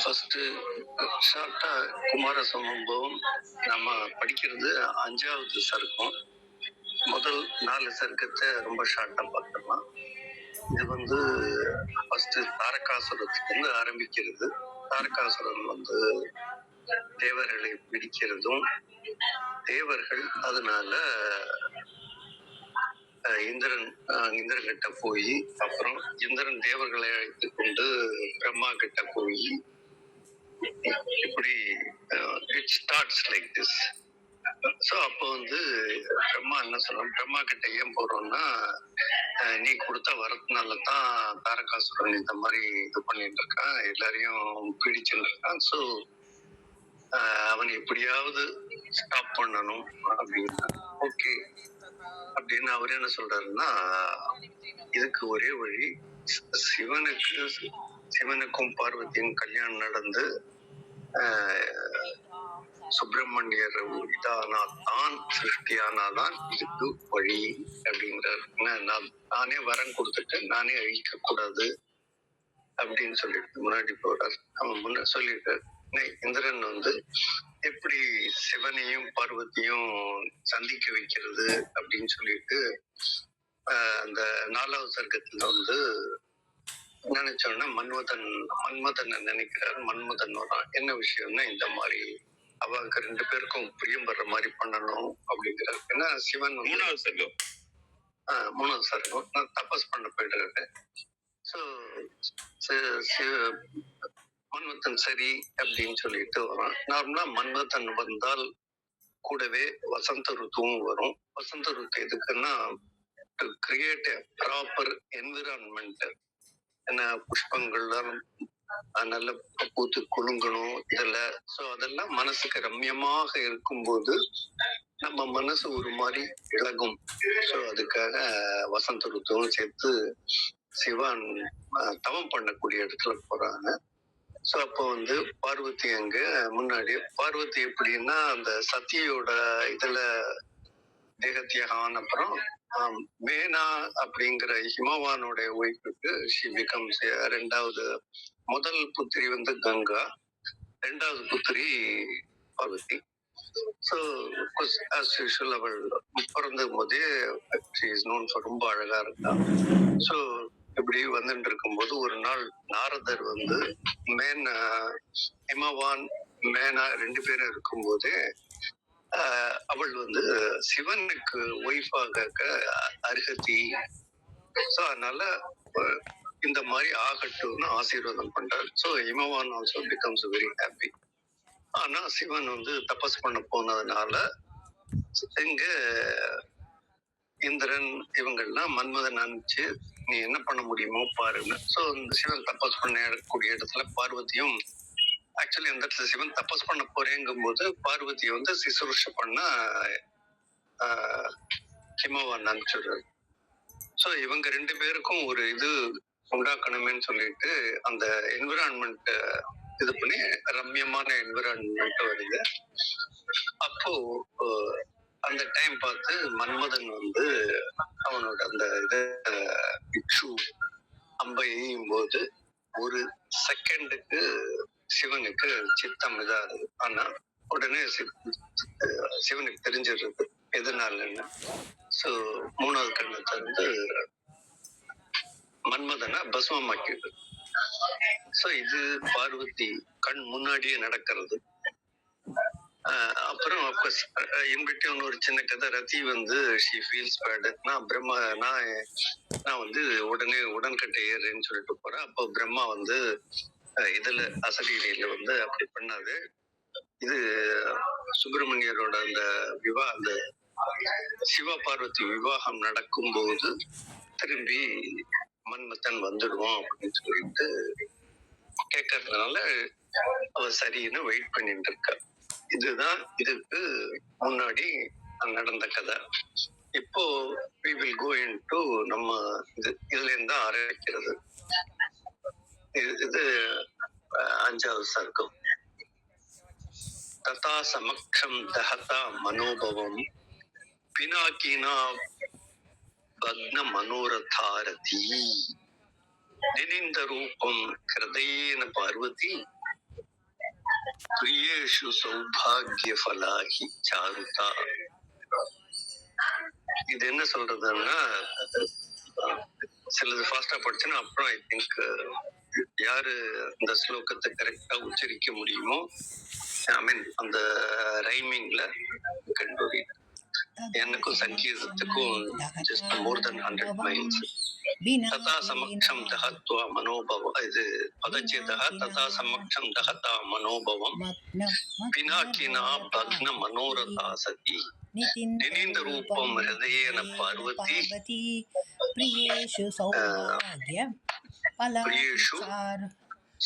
First ஷார்ட்டா குமார சம்பவம் நம்ம படிக்கிறது 5வது சருக்கம். முதல் 4 சருக்கத்தை ரொம்ப ஷார்ட்டா பார்த்துடலாம். இது ஃபர்ஸ்ட் தாரகாசுரத்துக்கு ஆரம்பிக்கிறது. தாரகாசுரன் தேவர்களை பிடிக்கிறதும், தேவர்கள் அதனால இந்திரன் கிட்ட போய், அப்புறம் இந்திரன் தேவர்களை அழைத்து கொண்டு பிரம்மா கிட்ட போய், இப்படி it starts like this. So அப்போ பிரம்மா என்ன சொல்றோம், பிரம்மா கிட்ட ஏன் போறோம்னா, நீ கொடுத்த வரத்தினால தான் தாரகாசுரன் இந்த மாதிரி இது பண்ணிட்டு இருக்கான், எல்லாரையும் பிடிச்சுட்டு இருக்கான். ஸோ அவனை எப்படியாவது ஸ்டாப் பண்ணணும் அப்படின்னா, ஓகே அப்படின்னு அவர் என்ன சொல்றாருன்னா, இதுக்கு ஒரே வழி, சிவனுக்கும் பார்வதியும் கல்யாணம் நடந்து சுப்பிரமணியர் இதானாதான், சிருஷ்டியானாதான் இதுக்கு வழி அப்படின்றார். நானே வரம் கொடுத்துட்டு நானே அழிக்க கூடாது அப்படின்னு சொல்லிட்டு முன்னாடி போறார். அவன் முன்ன சொல்லிட்டார், இந்திரன் எப்படி சிவனையும் பார்வதியும் சந்திக்க வைக்கிறது அப்படின்னு சொல்லிட்டு அந்த 4வது சர்க்கத்துல நினைச்சோன்னா மன்மதன் நினைக்கிறார். மன்மதன் வரான். என்ன விஷயம்னா, இந்த மாதிரி அவங்க 2 பேருக்கும் பிரியம் வர்ற மாதிரி பண்ணணும் அப்படிங்கிறார். ஏன்னா சிவன் 3வது சர்க்கம் நான் தபஸ் பண்ண போயிட்டு. ஸோ மன்மதன் சரி அப்படின்னு சொல்லிட்டு வரான். நார்மலா மன்மதன் வந்தால் கூடவே வசந்த ருத்துவும் வரும். வசந்த ருத்து எதுக்குன்னா, to create a proper environment. என்ன, புஷ்பங்கள்லாம் நல்ல பூத்து குலுங்கணும் இதுல. ஸோ அதெல்லாம் மனசுக்கு ரம்யமாக இருக்கும்போது நம்ம மனசு ஒரு மாதிரி இழகும். ஸோ அதுக்காக வசந்த ருத்துவும் சேர்த்து சிவன் தவம் பண்ணக்கூடிய இடத்துல போறாங்க. ஸோ அப்போ பார்வதி அங்க முன்னாடி, பார்வதி எப்படின்னா, அந்த சத்தியோட இதுல தேகத்தியாக ஆன அப்புறம் மேனா அப்படிங்கிற ஹிமவானோட ஒய்ஃபுக்கு ஷி பிகம்ஸ் 2வது. முதல் புத்திரி கங்கா, 2வது புத்திரி பார்வதி. ஸோ ஆஸ் யூஷுவல் அவள் பிறந்த போதே ஷி இஸ் நோன் ஃபார் ரொம்ப அழகா இருக்கா. ஸோ இப்படி வந்துட்டு இருக்கும்போது ஒரு நாள் நாரதர் ஹிமவான் மேனா 2 பேரும் இருக்கும்போதே அவள் சிவனுக்கு ஒய்ஃபாக அருகதி. ஸோ அதனால இந்த மாதிரி ஆகட்டும்னு ஆசீர்வாதம் பண்றார். So Himavan also becomes very happy. ஆனா சிவன் தபஸ் பண்ண போனதுனால இங்க இந்திரன் இவங்கெல்லாம் மன்மதன் அனுப்பிச்சு, நீ என்ன பண்ண முடியுமோ பாருன்னு. ஸோ சிவன் தபஸ் பண்ணக்கூடிய இடத்துல பார்வதியும், ஆக்சுவலி அந்த இடத்துல சிவன் தபஸ் பண்ண போறேங்கும் போது பார்வதியை சிசுருஷ பண்ண ஹிமவான் அனுப்பிச்சுடுறாரு. ஸோ இவங்க 2 பேருக்கும் ஒரு இது உண்டாக்கணுமேன்னு சொல்லிட்டு அந்த என்விரான்மெண்ட் இது பண்ணி ரம்யமான என்விரான்மெண்ட் வருது. அப்போ அந்த டைம் பார்த்து மன்மதன் அவனோட அந்த பிக்ஷு அம்பை எய்யும் போது ஒரு செகண்டுக்கு சிவனுக்கு சித்தம் இதாகுது. ஆனா உடனே சிவனுக்கு தெரிஞ்சிடுறது எதனாலன்னு. ஸோ 3வது கண்ணத்தை மன்மதனை பஸ்மமாக்கிடுது. ஸோ இது பார்வதி கண் முன்னாடியே நடக்கிறது. அப்புறம் இன்பிட்வீன் ஒரு சின்ன கதை. ரதி ஷி ஃபீல்ஸ் பேட். நான் உடனே உடன்கட்டை ஏறுன்னு சொல்லிட்டு போறேன். அப்போ பிரம்மா இதுல அசரீரியில அப்படி பண்ணாது. இது சுப்பிரமணியரோட அந்த சிவ பார்வதி விவாகம் நடக்கும் போது திரும்பி மன்மதன் வந்துடுவோம் அப்படின்னு சொல்லிட்டு கேட்கறதுனால அவ சரின்னு வெயிட் பண்ணிட்டு இருக்கா. இதுதான் இதுக்கு முன்னாடி நடந்த கதை. இப்போ we will go into நம்ம இதுல இருந்து ஆரம்பிக்கிறது. இது 5வது சர்க்கம். ததா சமக்ஷம் தஹதா மனோபவம் பினாக்கினா பக்ன மனோரதாரதி நினிந்த ரூபம் ஹிருதயேன பார்வதி பிரியேஷு சௌபாகிய ஃபலாஹி சாருதா. இது என்ன சொல்றதுன்னா, சிலது ஃபாஸ்டா படிச்சுன்னா அப்புறம் ஐ திங்க் யாரு இந்த ஸ்லோகத்தை கரெக்டா உச்சரிக்க முடியுமோ, ஐ மீன் அந்த ரைமிங்ல கண்டுபிடி. எனக்கும் சங்கீதத்துக்கும் ஜஸ்ட் மோர் தென் 100 மைல்ஸ். ததா சமக்ஷம் தஹத்வா மனோபவம், இது பதச்சேதः ததா சமக்ஷம் தஹதா மனோபவம் பினாக்கினா பக்ன மனோரதா சதி நினிந்த ரூபம் ஹிருதயேன பார்வதி பிரியேஷு சௌபாக்ய பிரியேஷு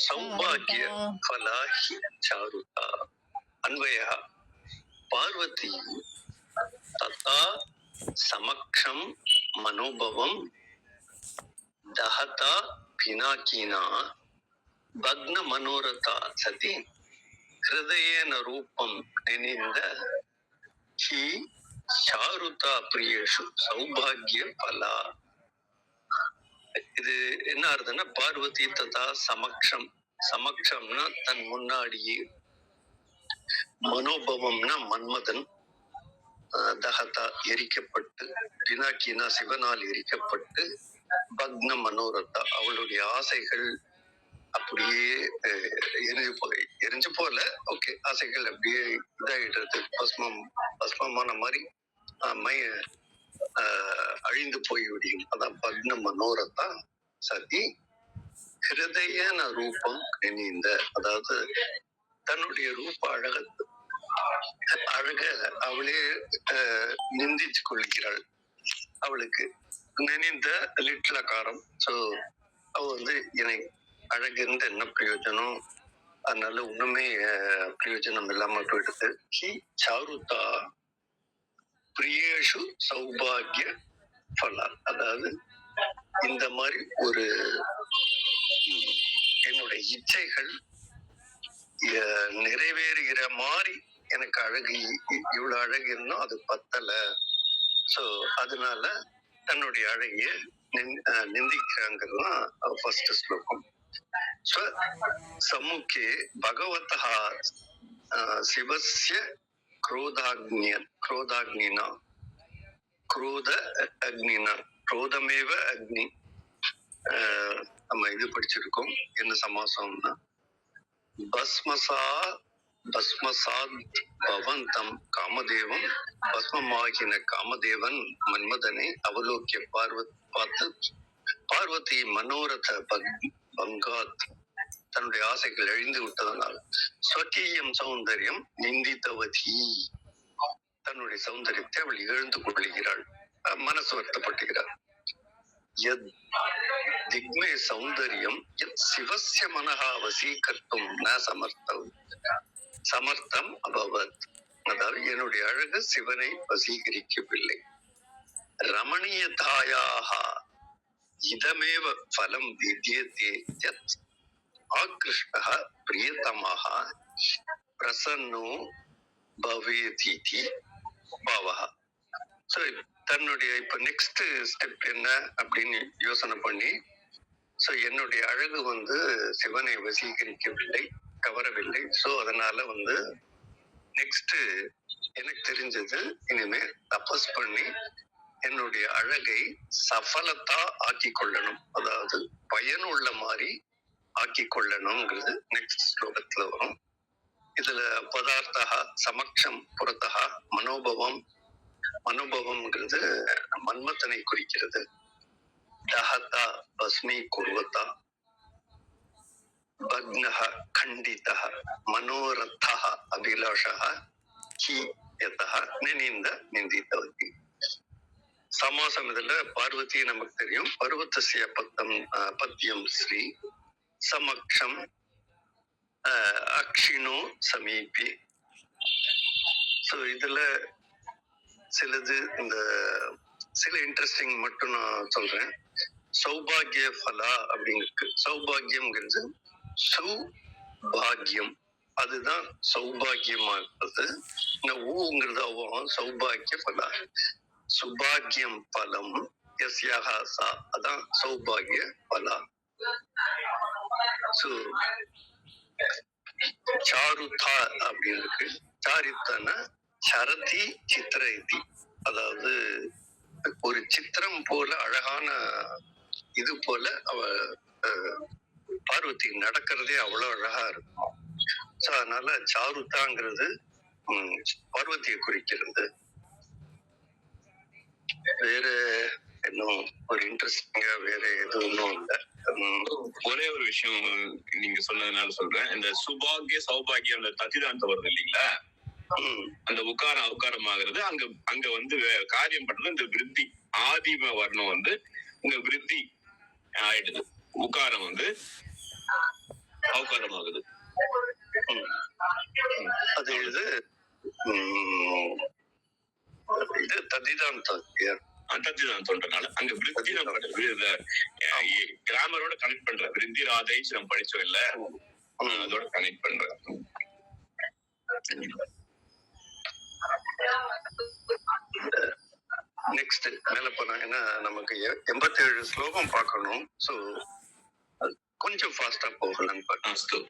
சௌபாகிய ஃபலாஹி சாருதா. அன்வயः பார்வதி ததா சமக்ஷம் மனோபவம் தஹதா பினாக்கினா பக்ன மனோரதா சதி ஹிருதயேன ரூபம் நினிந்த ஹி சாருதா பிரியேஷு சௌபாகிய பலா. இது என்ன அர்த்தம்னா, பார்வதி ததா சமக்ஷம், சமக்ஷம்னா தன் முன்னாடியே, மனோபவம்னா மன்மதன், தஹதா எரிக்கப்பட்டு, பினாக்கினா சிவனால் எரிக்கப்பட்டு, பக்ன மனோரதா அவளுடைய ஆசைகள் அப்படியே எரிஞ்சு போல, ஓகே, ஆசைகள் அப்படியே இதாயிடுறது, பஸ்மமான மாதிரி அழிந்து போய்விடும். அதான் பக்ன மனோரதா சதி ஹிருதயன ரூபம் நினைந்த, அதாவது தன்னுடைய ரூப அழக அவளே நிந்திச்சு கொள்கிறாள். அவளுக்கு நினைந்த லிட்லகாரம். சோ அவ என்னை அழகிருந்த என்ன பிரயோஜனம், அதனால ஒண்ணுமே பிரயோஜனம் இல்லாம போயிடுது. ஹி சாருதா பிரியேஷு சௌபாகிய ஃபலா, அதாவது இந்த மாதிரி ஒரு என்னுடைய இச்சைகள் நிறைவேறுகிற மாதிரி எனக்கு அழகு, இவ்வளவு அழகு இருந்தோம், அது பத்தல. சோ அதனால தன்னுடைய அழகிய நிந்திக்கிறாங்கிறதுதான் ஃபர்ஸ்ட் ஸ்லோகம். சமுக்கே பகவதः சிவஸ்ய क्रोधाग्निना क्रोध अग्निना, क्रोधमेव अग्नि. நம்ம இது படிச்சிருக்கோம், என்ன சமாசம்னா, பஸ்மசாத் பவந்தம் காமதேவம் பஸ்மமாகின காமதேவன் மன்மதனை அவலோக்கிய பார்த்து பார்வதி மனோரத பங்காத், தன்னுடைய ஆசைகள் அழிந்து விட்டதனால், ஸ்வகீயம் சௌந்தர்யம் நிந்தித்தவதி, தன்னுடைய சௌந்தரியத்தை அவள் இழந்து கொள்கிறாள், மனசு வருத்தப்படுகிறாள். திக்மே சௌந்தர்யம் சிவஸ்ய மனஹா வசீகர்த்தும் ந சமர்த்தம் அபவத், அதாவது என்னுடைய அழகு சிவனை வசீகரிக்கவில்லை. ரமணீயதாயாக இதமேவ பலம் வித்யதே யத் ஆக்ருஷ்டः பிரியதமः பிரசன்னோ பவேதிதி பாவஹ. சோ தன்னுடைய இப்ப நெக்ஸ்ட் ஸ்டெப் என்ன அப்படின்னு யோசனை பண்ணி, சோ என்னுடைய அழகு சிவனை வசீகரிக்கவில்லை, கவரவில்லை. சோ அதனால நெக்ஸ்ட் எனக்கு தெரிஞ்சது, இனிமே தபஸ் பண்ணி என்னுடைய அழகை சஃபலத்தா ஆக்கி கொள்ளணும், அதாவது பயனுள்ள மாதிரி ஆக்கி கொள்ளணும்ங்கிறது நெக்ஸ்ட் ஸ்லோகத்துல வரும். இதுல பதார்த்தா சமக்ஷம் புறத்தா மனோபவம்ங்கிறது மன்மதனை குறிக்கிறது. தஹதா பஸ்மீ குர்வதா பக்னஹ கண்டிதஹ மனோரத்தஹ அபிலாஷஹ ஹி யதஹ நினிந்த நிந்தித்தவதி. சமாசம் இதுல பார்வதி நமக்கு தெரியும், பர்வதஸ்ய பத்யம் ஸ்ரீ சமக்ஷம் அக்ஷினோ சமீபி. சோ இதுல சிலது, இந்த சில இன்ட்ரெஸ்டிங் மட்டும் நான் சொல்றேன். சௌபாகிய ஃபலா அப்படிங்கிறது, சௌபாகியம்ங்கிறது சுபாகியம், அதுதான் சௌபாகியமா இருக்கிறது. ஊங்கிறது அவ்வும் சௌபாகிய ஃபலா, சுபாகியம் பலம் யஸ்யாக சா, அதான் சௌபாகிய பலா. சாருதா அப்படின்னு இருக்கு. சாரித்தானா சரதி சித்திர இதி, அதாவது ஒரு சித்திரம் போல அழகான இது போல அவ பார்வதி நடக்கிறதே அவ்வளவு அழகா இருக்கும். அதனால சாருதாங்கிறது பார்வதியை குறிக்கிறது. வேற இன்னும் ஒரு இன்ட்ரெஸ்டிங்கா வேற எதுவும் இல்லை. ஒரே ஒரு விஷயம் நீங்க சொன்னதுனால சொல்றேன். இந்த சுபாகிய சௌபாகியம் அந்த தத்திதாந்தம் வருது இல்லைங்களா, அந்த உக்காரம் ஆகுறது அங்க வந்து காரியம் பண்றது இந்த விருத்தி ஆதிம வர்ணம் வந்து இங்க விருத்தி ஆயிடுது, உக்காரம் வந்து அவுக்காரம் ஆகுது. அது இது இது தத்திதாந்தம் தத்திதாந்தம்ன்றனால அங்க விருத்தி நம்ம கிராமரோட கனெக்ட் பண்ற விருத்தி ராதை நம்ம படிச்சோம் இல்ல, அதோட கனெக்ட் பண்ற. நெக்ஸ்ட் மேல போனாங்கன்னா நமக்கு 87 ஸ்லோகம் பார்க்கணும். சோ கொஞ்சம் ஃபாஸ்டா போகலான்னு பார்த்தேன்.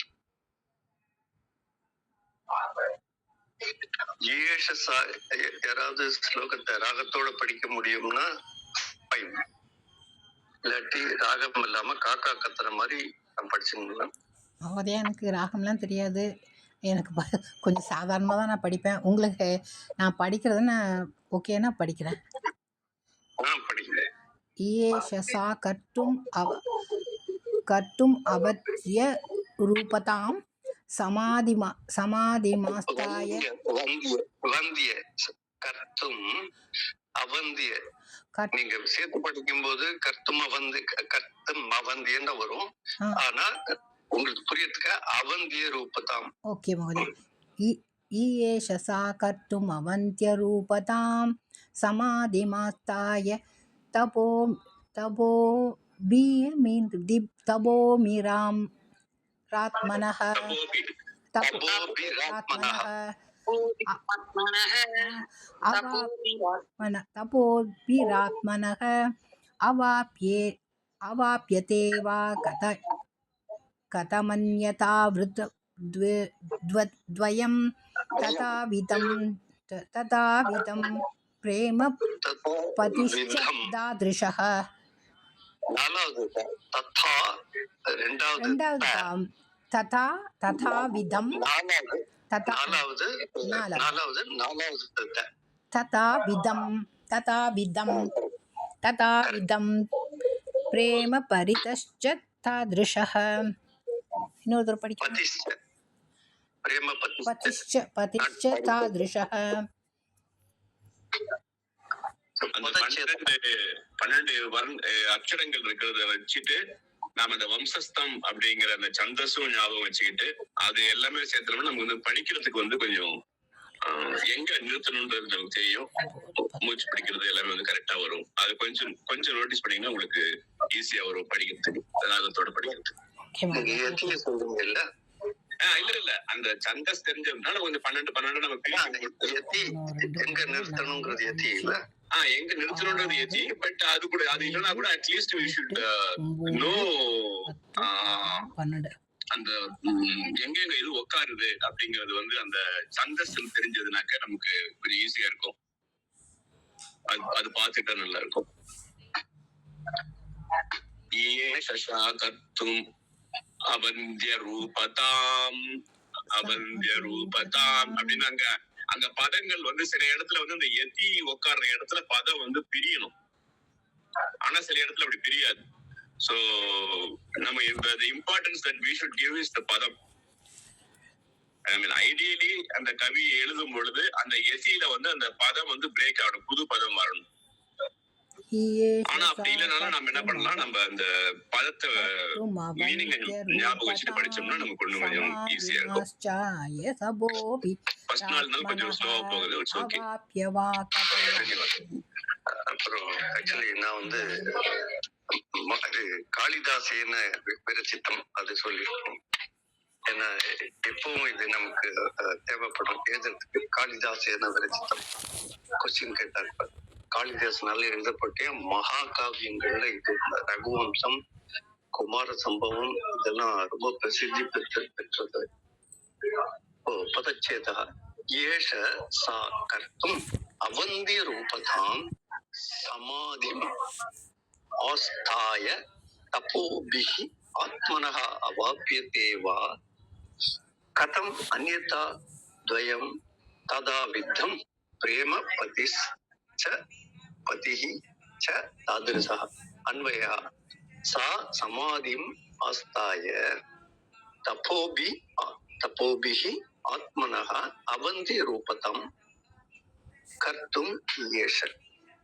யாராவது ஸ்லோகத்தை ராகத்தோட படிக்க முடியும்னா இல்லாட்டி ராகம் இல்லாம காக்கா கத்துற மாதிரி படிச்சுங்களா? அதே எனக்கு ராகம்லாம் தெரியாது. எனக்கு கொஞ்சம் சாதாரணமாக தான் நான் படிப்பேன். உங்களுக்கு நான் படிக்கிறது நான் ஓகேனா படிக்கிறேன். படிக்கிறேன். ஈஷசா கர்த்தும் அவத்ய ரூபதாம் சமாதிமாஸ்தாய வந்திய கர்த்தும் அவந்திய. நீங்க சேர்த்து படிக்கும் போது கர்த்தும் அவந்தியன்னு வரும். ஆனா உங்களுக்கு புரியறதுக்கு அவந்திய ரூபதாம். ஓகே மகோதய. ஈஷசா கர்த்தும் அவந்திய ரூபதாம் சமாதிமாஸ்தாய தபோமிராம் ராத்மனஹ தபோபிராத்மனஹ அவாப்யதே வா கதமன்யதா த்வயம் ததாவிதம் பிரேம பதிஷ்ச தாத்ருஷஹ. ததாவிதம் பிரேம பரிதஷ்ச தாத்ருஷஹ. இன்னொரு படிக்கலாம். பதிஷ்ச தாத்ருஷஹ. 12 அக்ஷரங்கள் இருக்கிறத வச்சுட்டு நாம அந்த வம்சஸ்தம் அப்படிங்கிற அந்த சந்தஸும் ஞாபகம் வச்சுக்கிட்டு அது எல்லாமே சேர்த்தோம்னா நமக்கு வந்து படிக்கிறதுக்கு வந்து கொஞ்சம் எங்க நிறுத்தணும்ன்றது நமக்கு தெரியும். மூச்சு பிடிக்கிறது எல்லாமே வந்து கரெக்டா வரும். அது கொஞ்சம் நோட்டீஸ் பண்ணீங்கன்னா உங்களுக்கு ஈஸியா வரும் படிக்கிறதுக்கு, ராகத்தோட படிக்கிறதுக்கு. இல்ல அந்த சந்தஸ் தெரிஞ்சதுனால கொஞ்சம் 12 நமக்கு எங்க நிறுத்தணும்ன்றது எங்க நிறுத்தணும்ன்றது ஏத்தி. பட் அது கூட அது இல்லைன்னா கூட அட்லீஸ்ட் we should know அந்த எங்க இது உட்காருது அப்படிங்கிறது வந்து அந்த சந்தஸ் தெரிஞ்சதுனாக்க நமக்கு கொஞ்சம் ஈஸியா இருக்கும். அது பார்த்துட்டா நல்லா இருக்கும். கர்த்தும் அவந்திய ரூபதாம் அப்படின்னு அங்க பதங்கள் வந்து சில இடத்துல வந்து அந்த எதி உட்கார்ற இடத்துல பதம் வந்து பிரியணும். ஆனா சில இடத்துல அப்படி பிரியாது. சோ நம்ம the importance that we should give is the பதம். I mean ideally அந்த கவி எழுதும் பொழுது அந்த எசியில வந்து அந்த பதம் வந்து பிரேக் ஆகணும், புது பதம் வரணும். ஆனா அப்படி இல்லைனாலும் நம்ம என்ன பண்ணலாம், நம்ம அந்த பதத்தை மீனிங் ஞாபகம் வச்சுட்டு படிச்சோம்னா நமக்கு ஒண்ணு கொஞ்சம் ஈஸியா இருக்கும். ஃபர்ஸ்ட் நாள் இருந்தாலும் கொஞ்சம் ஸ்லோவா போகுது. It's okay. அப்புறம் ஆக்சுவலி நான் வந்து காளிதாசேன விரச்சித்தம் அது சொல்லியிருக்கோம். ஏன்னா எப்பவும் இது நமக்கு தேவைப்படும் எழுதுறதுக்கு. காளிதாசேன விரச்சித்தம் கொஸ்டின் கேட்டார். காளிதாசனால எழுதப்பட்ட மகா காவியங்கள்ல இது ரகுவம்சம், குமார சம்பவம் இதெல்லாம் ரொம்ப பிரசித்தி பெற்றது. पदच्छेदः एष सा कर्तुम् अवन्दिरूपतां समाधिम् आस्थाय तपोभिः आत्मनः अवाप्यते वा कथम् अन्यथा द्वयं तदा विद्धं प्रेम पतिश्च पतिः च तादृशः अन्वयः सा समाधिम् आस्थाय तपोभिः आत्मनः अवन्तिरूपतं कर्तुम् येष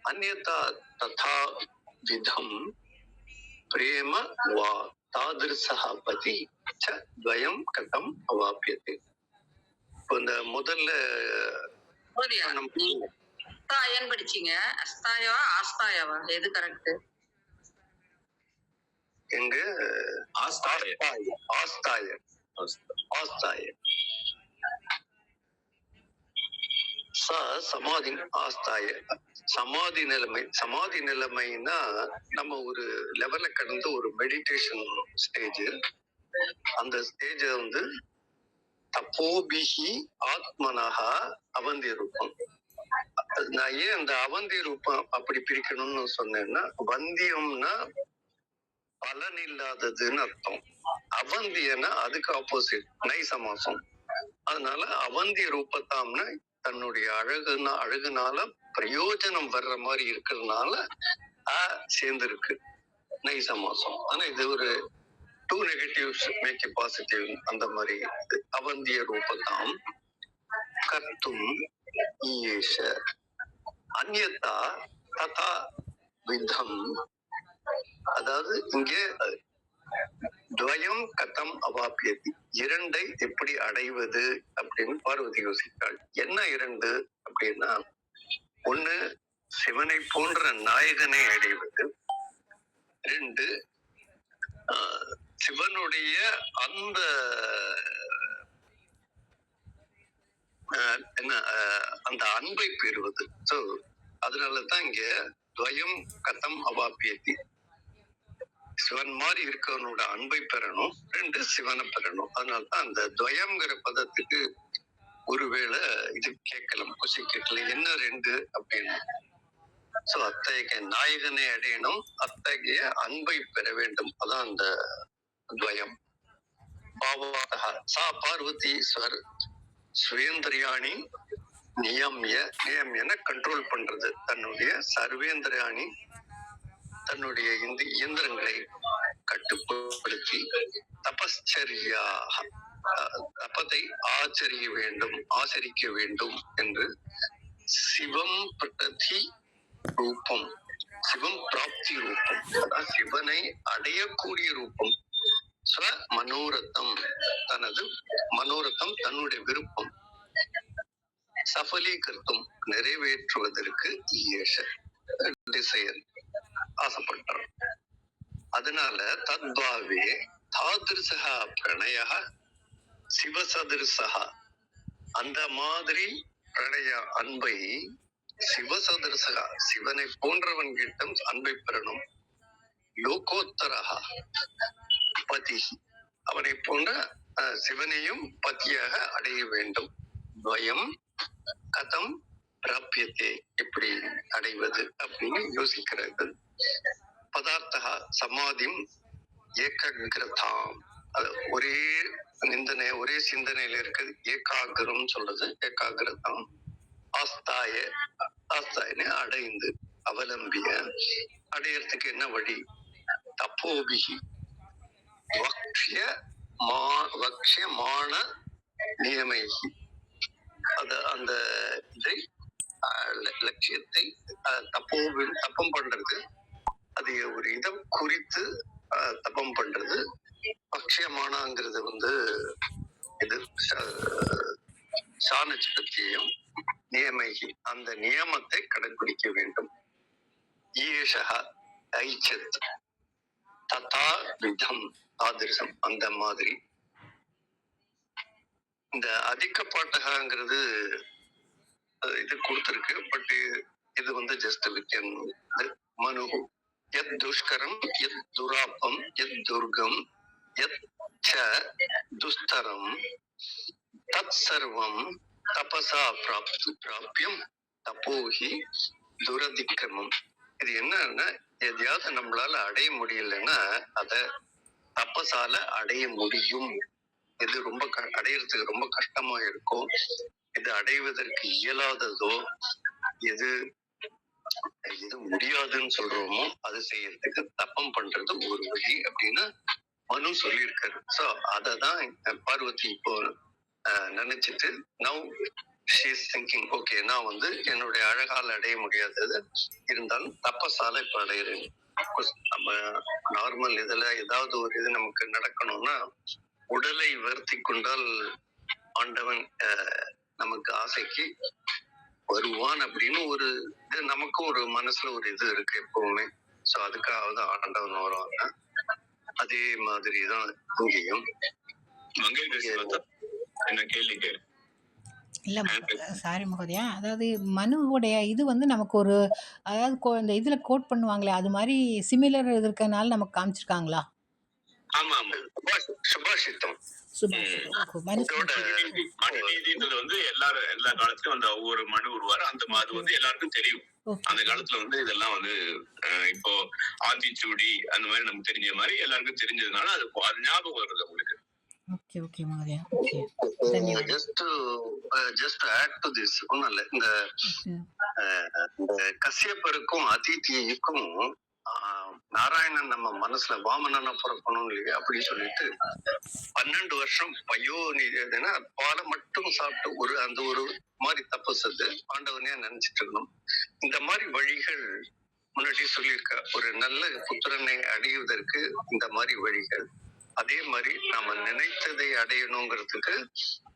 अन्यथा तथा विधं प्रेम वा तादृशः पति च द्वयं कथम् अवाप्यते. இந்த முதல்ல போதியா? நீங்க அஸ்தாயன்னு படிச்சீங்க. அஸ்தாயவா ஆஸ்தாயவா எது கரெக்ட்? எங்க ஆஸ்தாய ஆஸ்தாய ஆஸ்தாய ச சமாதி ஆஸ்தாய சமாதி நிலைமைன்னா நம்ம ஒரு லெவல்ல கடந்து ஒரு மெடிடேஷன் ஸ்டேஜ். அந்த ஸ்டேஜ் வந்து தப்போபிஹி ஆத்மனஹா அவந்தி ரூபம். நான் ஏன் அந்த அவந்தி ரூபம் அப்படி பிரிக்கணும்னு சொன்னேன்னா, வந்தியம்னா பலன் இல்லாததுன்னு அர்த்தம். அவந்தியன்னா அதுக்கு ஆப்போசிட், நைசமாசம். அதனால அவந்தி ரூபத்தாம்னா தன்னுடைய அழகுனால பிரயோஜனம் வர்ற மாதிரி இருக்கிறதுனால சேர்ந்து இருக்கு நைசமாசம். ஆனா இது ஒரு டூ நெகட்டிவ்ஸ் மேக் பாசிட்டிவ். அந்த மாதிரி அவந்திய ரூபத்தாம் கர்த்தும் ஈஷ அந்யதா ததா விதம். அதாவது இங்கே துவயம் கதம் அவாப்பியதி, இரண்டை எப்படி அடைவது அப்படின்னு பார்வதி யோசித்தாள். என்ன இரண்டு அப்படின்னா, ஒண்ணு சிவனை போன்ற நாயகனை அடைவது, ரெண்டு சிவனுடைய அந்த அந்த அன்பை பெறுவது. சோ அதனாலதான் இங்க துவயம் கதம் அவாப்பியதி, சிவன் மாதிரி இருக்கவனோட அன்பை பெறணும், ரெண்டு சிவனை பெறணும். அதனால்தான் அந்த துவயம்ங்கிற பதத்துக்கு ஒருவேளை இது கேட்கலாம், கொஸ்டின் கேட்கல, என்ன ரெண்டு அப்படின்னு. சோ அத்தகைய நாயகனை அடையணும், அத்தகைய அன்பை பெற வேண்டும், அதான் அந்த துவயம். பாவா சா பார்வதீஸ்வர் சுவேந்திரியாணி நியமியன கண்ட்ரோல் பண்றது, தன்னுடைய சர்வேந்திரியாணி தன்னுடைய இந்த இயந்திரங்களை கட்டுப்படுத்தி தபஸ்சரியா தபத்தை ஆச்சரிக்க வேண்டும் என்று சிவம் பிரதி ரூபம், சிவம் பிராப்தி ரூபம், சிவனை அடையக்கூடிய ரூபம், ஸ்வ மனோரத்தம், தனது மனோரத்தம் தன்னுடைய விருப்பம் சஃபலீகர்த்தம் நிறைவேற்றுவதற்கு டிசையர் ஆசைப்பட்டார். அதனால தத்பாவே தாதிருஷா பிரணய சிவசதிருஷா, அந்த மாதிரி பிரணய அன்பை சிவசதிருஷா சிவனை போன்றவன் கிட்டம் அன்பை பெறணும். லோகோத்தரஹா பதி, அவனை போன்ற சிவனையும் பத்தியாக அடைய வேண்டும். துவயம் கதம் பிராபியத்தை, எப்படி அடைவது அப்படின்னு யோசிக்கிறது. பதார்த்தா சமாதிம் ஏகாகிரதாம், ஒரே நிந்தனை ஒரே சிந்தனையில இருக்குது, ஏகாகிரம் சொல்றது ஏகாகிரதாம். ஆஸ்தாயனை அடைந்து அவலம்பிய, அடையறதுக்கு என்ன வழி? தப்போபிகி வக்ஷமான நியமைகி, அந்த இதை லட்சியத்தை தப்பம் பண்றது, அது ஒரு இதை குறித்து தப்பம் பண்றது. பக்ஷமானங்கிறது வந்து இது சாணச்சியத்தையும் நியமைகி, அந்த நியமத்தை கடைபிடிக்க வேண்டும். ஈஷா ஐச்சத் ததா விதம் ஆதிர்சம், அந்த மாதிரி. இந்த அதிக பாட்டகங்கிறது இது கொடுத்திருக்கு, பட் இது வந்து ஜஸ்ட் வித்தியம். மனு யத் துஷ்கரம் யத் துராபம் யத் துர்கம் யத் ச துஸ்தரம் தத் சர்வம் தபசா பிராப்யம் தபோஹி துரதிக்கிரமம். இது என்னன்னா, எதையாவது நம்மளால அடைய முடியலன்னா அத தபசால அடைய முடியும். எது ரொம்ப அடையிறதுக்கு ரொம்ப கஷ்டமா இருக்கும், எது அடைவதற்கு இயலாததோ, எது எது முடியாதுன்னு சொல்றோமோ அது செய்யறதுக்கு தப்பம் பண்றது ஒரு வழி அப்படின்னு மனு சொல்லியிருக்காரு. சோ அததான் பார்வதி இப்போ நினைச்சிட்டு now she is thinking, okay நான் வந்து என்னுடைய அழகால் அடைய முடியாதது இருந்தாலும் தப்பசால இப்ப அடையிறேன். நம்ம நார்மல் இதுல ஏதாவது ஒரு இது நமக்கு நடக்கணும்னா உடலை வருத்தி கொண்டால் ஆண்டவன் நமக்கு ஆசைக்கு வருவான் அப்படின்னு ஒரு இது நமக்கும் ஒரு மனசுல ஒரு இது இருக்கு எப்பவுமே. சோ அதுக்காக தான் ஆண்டவன் வருவாங்க. அதே மாதிரிதான் இங்கேயும். என்ன கேள்விக்கு இல்லை சாரி மகோதயா, அதாவது மனுவுடைய இது வந்து நமக்கு ஒரு, அதாவது இந்த இதில் கோட் பண்ணுவாங்களே அது மாதிரி சிமிலர் இருக்கனால நமக்கு காமிச்சிருக்காங்களா? ஆமா ஆமா, சுபாஷித்தம். மனுநீதின்றது வந்து எல்லாரும் எல்லா காலத்துலயும் அந்த ஒவ்வொரு மனு உருவாரு. அந்த அது வந்து எல்லாருக்கும் தெரியும். அந்த காலத்துல வந்து இதெல்லாம் வந்து இப்போ ஆத்திச்சூடி அந்த மாதிரி நமக்கு தெரிஞ்ச மாதிரி எல்லாருக்கும் தெரிஞ்சதுனால அது ஞாபகம் வருது உங்களுக்கு. ஓகே ஓகே மகோதயா. ஜஸ்ட் ஆட் டு திஸ், ஒண்ணும் இல்ல, இந்த கசியப்பருக்கும் அதிதிக்கும் நாராயணன் நம்ம மனசுல வாமனனா பிறக்கணும் இல்லையா அப்படின்னு சொல்லிட்டு 12 வருஷம் பயோனினா பாலை மட்டும் சாப்பிட்டு ஒரு அந்த ஒரு மாதிரி தப்பசது ஆண்டவனே நினைச்சிட்டு இருக்கணும். இந்த மாதிரி வழிகள் முன்னாடி சொல்லியிருக்க ஒரு நல்ல புத்திரனை அடைவதற்கு இந்த மாதிரி வழிகள். அதே மாதிரி நாம நினைத்ததை அடையணுங்கிறதுக்கு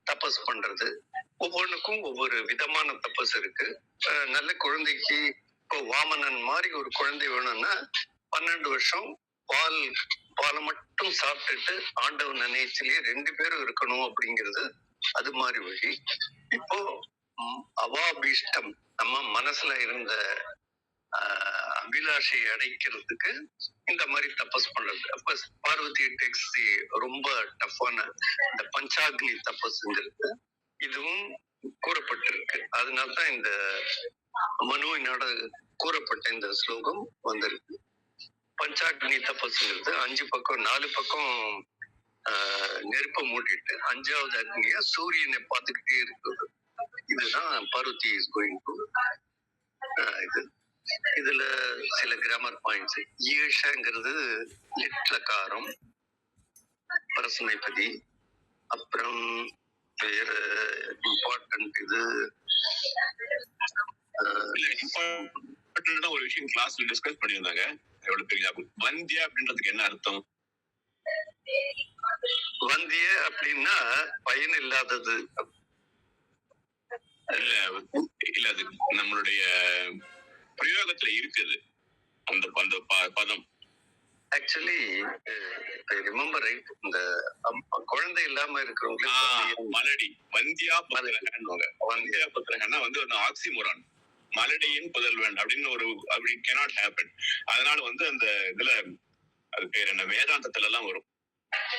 தபஸ் பண்றது, ஒவ்வொன்றுக்கும் ஒவ்வொரு விதமான தபஸ் இருக்கு. நல்ல குழந்தைக்கு இப்போ வாமனன் மாதிரி ஒரு குழந்தை வேணும்னா 12 வருஷம் பாலை மட்டும் சாப்பிட்டுட்டு ஆண்டவன் நினைச்சிலேயே 2 பேரும் இருக்கணும் அப்படிங்கிறது அது மாதிரி வழி. இப்போ அவாபீஷ்டம் நம்ம மனசுல இருந்த அபிலாஷை அடைக்கிறதுக்கு இந்த மாதிரி தபஸ் பண்றது. அப்கோர்ஸ் பார்வதி டெக்ஸ் ரொம்ப டஃப்பான இந்த பஞ்சாக்னி தபஸ்ங்கிறது இதுவும் கூறப்பட்டிருக்கு. அதனால்தான் இந்த மனுவினோட கூறப்பட்ட இந்த ஸ்லோகம் வந்திருக்கு. பஞ்சாக்னி தபஸ்ங்கிறது 5 பக்கம் 4 பக்கம் நெருப்ப மூட்டிட்டு 5வது அக்னியா சூரியனை பார்த்துக்கிட்டே இருக்குது. இதுதான் பார்வதி இஸ் கோயிங் டு இது. இதுல சில கிராமர் பாயிண்ட்ஸ். ஈஷங்கிறது லிட்லகாரம் பரசனைப்பதி. அப்புறம் வேற இம்பார்ட்டன்ட் இது ஒரு விஷயம் கிளாஸ்ல டிஸ்கஸ் பண்ணியிருந்தாங்க. எவ்வளவு பெரிய வந்தியா அப்படின்றதுக்கு என்ன அர்த்தம்? வந்திய அப்படின்னா பயன் இல்லாதது இல்ல இல்ல, அது நம்மளுடைய பிரயோகத்துல இருக்குது அந்த அந்த பதம். ஆக்சுவலி ரிமெம்பர் ரைட், இந்த குழந்தை இல்லாம இருக்கிறவங்களுக்கு மலடி வந்தியா புத்திரகன்னுவாங்க. வந்தியா புத்திரகன்னா வந்து ஒரு ஆக்சிமோரான், மலடியின் புதல்வன் அப்படின்னு ஒரு அப்படி cannot happen. அதனால வந்து அந்த இதுல அது பேர் என்ன வேதாந்தத்துல எல்லாம் வரும்.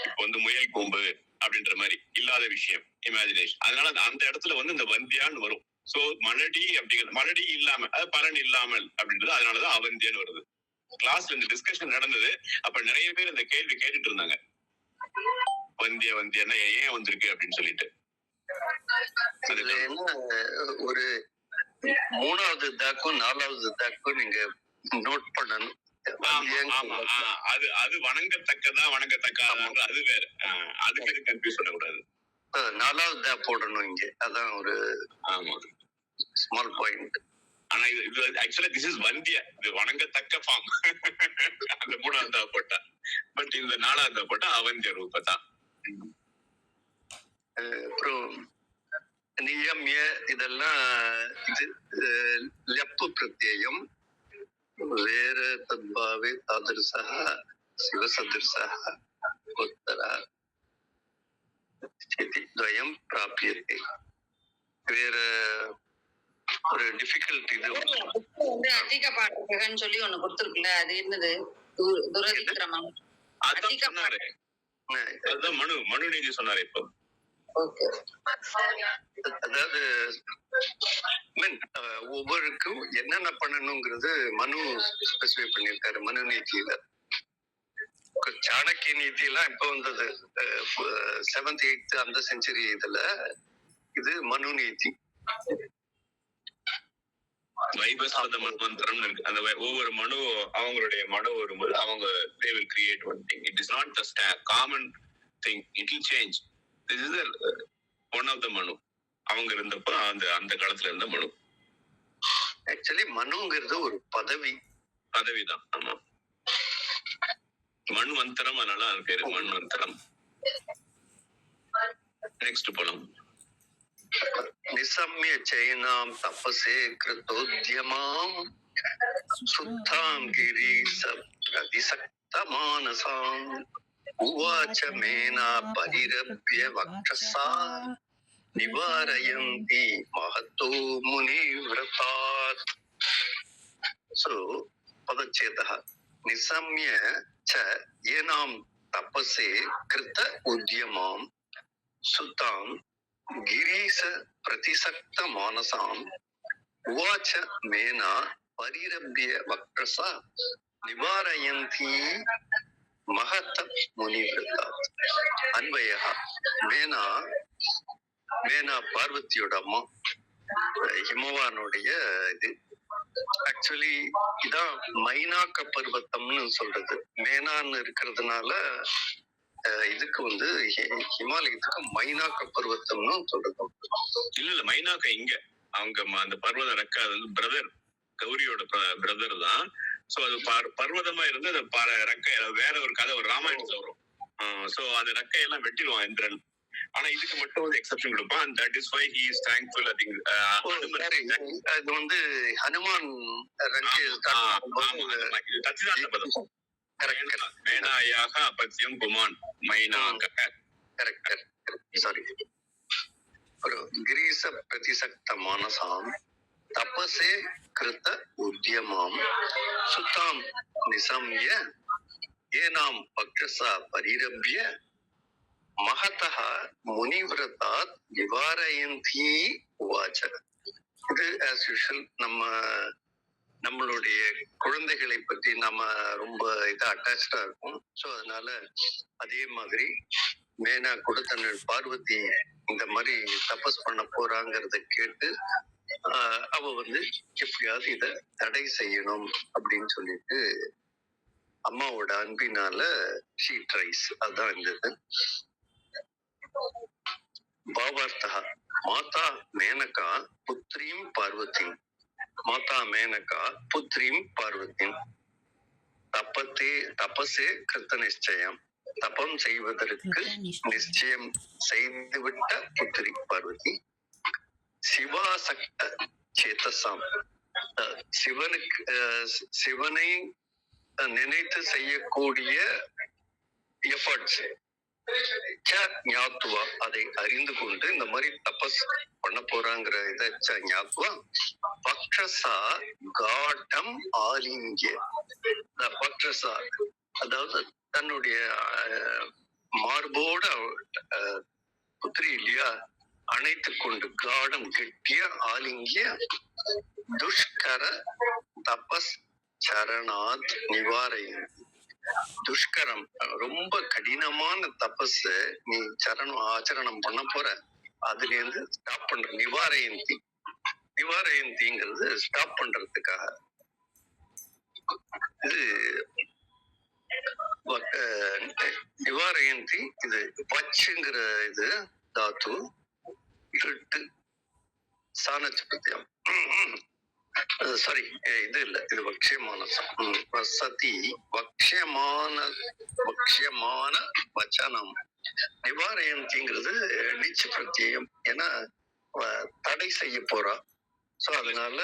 இப்போ வந்து முயல் கொம்பு அப்படின்ற மாதிரி இல்லாத விஷயம் இமேஜினேஷன். அதனால அந்த இடத்துல வந்து இந்த வந்தியான்னு வரும். சோ மலடி அப்படிங்கிறது மலடி இல்லாம அது பலன் இல்லாமல் அப்படின்றது, அதனாலதான் அவந்தியான்னு வருது. கிளாஸ்ல இந்த டிஸ்கஷன் நடந்தது. அப்ப நிறைய பேர் இந்த கேள்வி கேட்டுட்டு இருந்தாங்க, வந்தியா வந்தியான்னா ஏன் வந்திருக்கு அப்படின்னு சொல்லிட்டு. ஒரு 3வது தாக்கும் 4வது தாக்கும் நீங்க நோட் பண்ணணும். அது வணங்கத்தக்கதா வணங்கத்தக்காதா அது வேற. அதுக்கு கன்ஃபியூஸ் பண்ணக்கூடாது. 4வது தா போடணும் இங்க. அதான் ஒரு ஸ்மால் பாயிண்ட். ஆனா இது ஆக்சுவலா திஸ் இஸ் வந்தியா, இது வணங்கத்தக்க ஃபார்ம். அந்த 3வது தா போட்டா. பட் இந்த 4வது தா போட்டா அவந்திய ரூபத்தான். அப்புறம் நியமிய இதெல்லாம் இது லப்பு பிரத்யயம். வேற தத்பாவே தாதர்சா சிவசதிர்சா உத்தரா ஸ்திதி துவயம் பிராப்யதே. வேற ஒரு டிஃபிகல்ட் இது வந்து அதிக பாடகன்னு சொல்லி ஒண்ணு கொடுத்திருக்குல்ல, அது என்னது? துரதிக்கிரமம். அதான் சொன்னாரு, அதுதான் மனு நீதி சொன்னாரு. இப்போ ஓகே. அதாவது ஒவ்வொருக்கும் என்னென்ன பண்ணணுங்கிறது மனு ஸ்பெசிஃபை பண்ணியிருக்காரு மனு நீதியில. சாணக்கிய நீதி எல்லாம் இப்ப வந்தது 7th 8th அந்த செஞ்சுரி. இதுல இது மனு நீதி. வைபஸ்வத மன்வந்தரம் இருக்கு. அந்த ஒவ்வொரு மனு அவங்களுடைய மனு வரும்போது அவங்க they will create one thing. It is not just a common thing. It will change. This is one of the மனு. அவங்க இருந்தப்ப அந்த காலத்துல இருந்த மனு. ஆக்சுவலி மனுங்கிறது ஒரு பதவிதான். ஆமா, மன்வந்தரம், அதனால அது பேரு மன்வந்தரம். நெக்ஸ்ட் போலாம். நிசம்ய சைனாம் தபசே கிருதோத்யமாம் சுத்தாம் கிரீச பிரதிசக்த மானசாம் உவாச்ச மேனா பரிரப்ய வக்ஷசா நிவாரயந்தி மகத்தோ முனிவ்ரதாத். சோ பதச்சேதः நிசம்ய ச ஏனாம் தபசே கிருத உத்யமாம் சுதாம் கிரீச பிரதிசக்த மானசாம் உவாச்ச மேனா பரிரப்ய வக்ரசா நிவாரயந்தி மகத முனிவ்ரதாத். அன்வயः மேனா பார்வதியோட அம்மா, ஹிமவானுடைய இது. ஆக்சுவலி இதான் மைனாக்க பர்வத்தம்னு சொல்றது. மேனான்னு இருக்கிறதுனால இதுக்கு வந்து ஹிமாலயத்துக்கு மைனாக்க பர்வத்தம்னு சொல்றது. இல்ல மைனாக்க இங்க அவங்க அந்த பர்வத ரெக்கை, அது வந்து பிரதர், கௌரியோட பிரதர் தான். சோ அது பர்வதமா இருந்து அந்த ரெக்கை வேற ஒரு கதை, ஒரு ராமாயணத்துல வரும். சோ அந்த ரெக்கையெல்லாம் வெட்டிடுவான் இந்திரன். ஆனா இதுக்கு மட்டும் வந்து எக்ஸெப்ஷன் கொடுப்பான். and that is why he is thankful. I think அது வந்து ஹனுமான் சச்சிதானந்த பதம். மேனாயாக அபத்யம் குமான் மைனாக. கரெக்ட். சாரி. ஒரு கிரீச பிரதிசக்த மானசாம் தபசே கிருத உத்யமாம் சுத்தாம் நிசம்ய ஏனாம் பக்ஷசா பரிரப்ய மகதः முனிவ்ரதாத் நிவாரயந்தி உவாச்ச. இது ஆஸ் யூஷுவல் நம்மளுடைய குழந்தைகளை பத்தி நம்ம ரொம்ப அட்டாச்சா இருக்கும். ஸோ அதனால அதே மாதிரி மேனா கூட தன்னோட பார்வதி இந்த மாதிரி தபஸ் பண்ண போறாங்கிறத கேட்டு அவ வந்து எப்படியாவது இத தடை செய்யணும் அப்படின்னு சொல்லிட்டு அம்மாவோட அன்பினால ஷீ ட்ரைஸ். அதான் இருந்தது. பாவார்த்தः மாதா மேனகா புத்ரீம் பார்வதிம். மாதா மேனகா புத்ரீம் பார்வதிம் தபசே கிருத்த நிச்சயம். தபம் செய்வதற்கு நிச்சயம் செய்துவிட்ட புத்திரி பார்வதி. சிவாசக்த சேதசாம், சிவனை நினைத்து செய்யக்கூடிய எஃபர்ட்ஸ் ஞாத்துவா, அதை அறிந்து கொண்டு இந்த மாதிரி தபஸ் பண்ண போறாங்கிற இதை ஞாத்துவா பக்ஷசா காட்டம் ஆலிங்கிய. பக்ஷசா அதாவது தன்னுடைய மார்போட புத்திரி இல்லையா அணைத்து கொண்டு காடம் கெட்டிய ஆலிங்கிய துஷ்கர தபஸ் சரணாத் நிவாரயம். துஷ்கரம் ரொம்ப கடினமான தபஸ் நீ ஆச்சரணம் பண்ண போற, அதுல இருந்து ஸ்டாப் பண்ற. நிவாரயந்திங்கிறது ஸ்டாப் பண்றதுக்காக. இது நிவாரயந்தி. இது வச்சுங்கிற இது தாத்து இட்டு சாணச்சு பிரத்யம். சாரி, இது இல்ல, இது வக்ஷியமானசம். சதி வக்ஷியமான வச்சனம். நிவாரயந்திங்கிறது நிச்ச பிரத்யம், ஏன்னா தடை செய்ய போறா. சோ அதனால